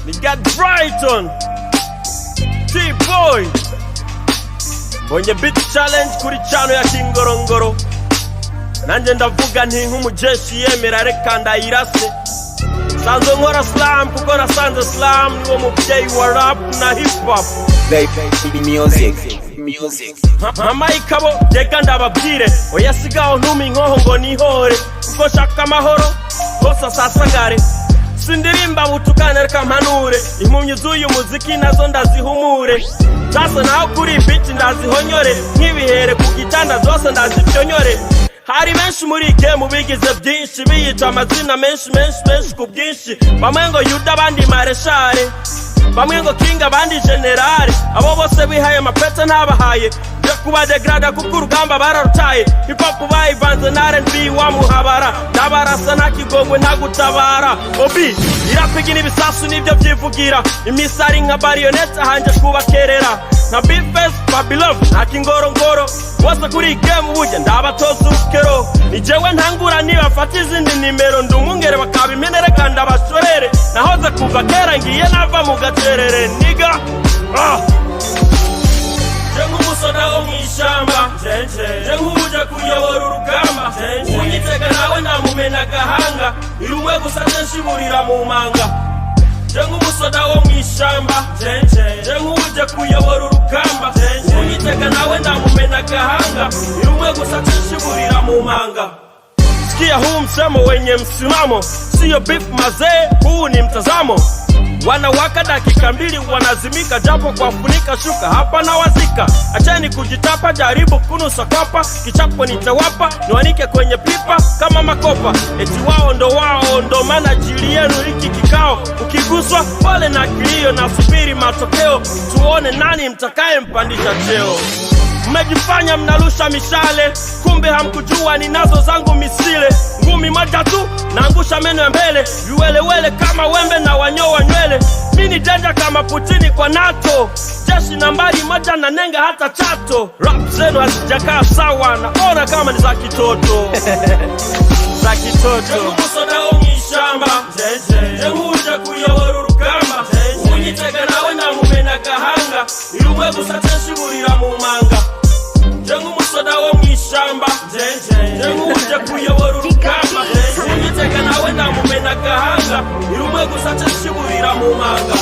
Ni Gad Brighton, T.Boy, Mbonye beat challenge kuri chano ya Kingorongoro. Nanje ndavuga nk'umujeshi, yiyemera, reka, ndayirase. Nsanzwe nkora slam, Kuko, nasanze slam. Niwo muvyeyi wa rap na hip hop. Music. Mama ikabo, vyega, ndababwire. Oya sigaho, ntumpe, nihore. Kuko nshaka amahoro, hose asasagare. Sindirimba, butukane, reka, mpanure. Impumyi z'uyu muziki nazo ndazihumure. Zasa naho kuri beat ndazihonyore. Nk'ibihere ku gitanda zose ndazipyonyore. Hari menshi muri game bigize byinshi, biyita amazina menshi ku bwinshi. Bamwe ngo Yuda, abandi mareshare, bamwe ngo King, abandi generale. Abo bose bihaye amapete ntabahaye, byo kubadegrada kuk'urugamba bararutaye. Hip hop bayivanze na R&B wamuhabara, ndabarasa nta kigongwe nta gutabara. Obi irapiga n'ibisasu nibyo byivugira, imisari nka marionette hanje kubakerera. Na bifes Babylon na Kingorongoro, wose kuri game bujye ndabatoza ukero. Nijewe ntangura nibafata izindi nimero, ndumungere bakabimenere kandi abashorere. Nahoze kuva kera ngiye nava mu gaterere niga. Nk'umusoda wo mw'ishamba, nk'uje kuyobora urugamba. Unyitega nawe namumena agahanga, irumwe gusa nshiburira mu manga. Nk'umusoda wo mw'ishamba, nk'uje kuyobora urugamba. Unyitega nawe namumena agahanga, irumwe gusa nshiburira mu manga. Sikia huu msemo wenye msimamo, siyo beef mazee, huu ni mtazamo. Wanawaka dakika mbili wanazimika, japo kwa funika shuka hapa na wazika. Acheni kujitapa, jaribu kunusa kwapa, kichapo nitawapa, niwanike kwenye pipa kama makopa. Eti wao ndo maana jili yenu hiki kikao. Ukiguswa pole na kilio, na subiri matokeo, tuone nani mtakaye mpandisha cheo. Mmejifanya mnarusha mishale, kumbe hamkujua ninazo zangu misile. Ngumi moja tu naangusha meno ya mbele, viwelewele kama wembe na wanyoa nywele. Mini danger kama Putini kwa NATO, jeshi nambari moja na nenga hata Chato. Rap zenu hazijakaa sawa, naona kama ni za kitoto. Za kitoto. Nk'umusoda wo mw'ishamba, nk'uje kuyobora urugamba. Unyitega nawe namumena agahanga, irumwe gusa nshiburira mu manga. Nk'umusoda wo mw'ishamba, nk'uje kuyobora urugamba. Unyitega nawe namumena agahanga, irumwe gusa nshiburira mu manga.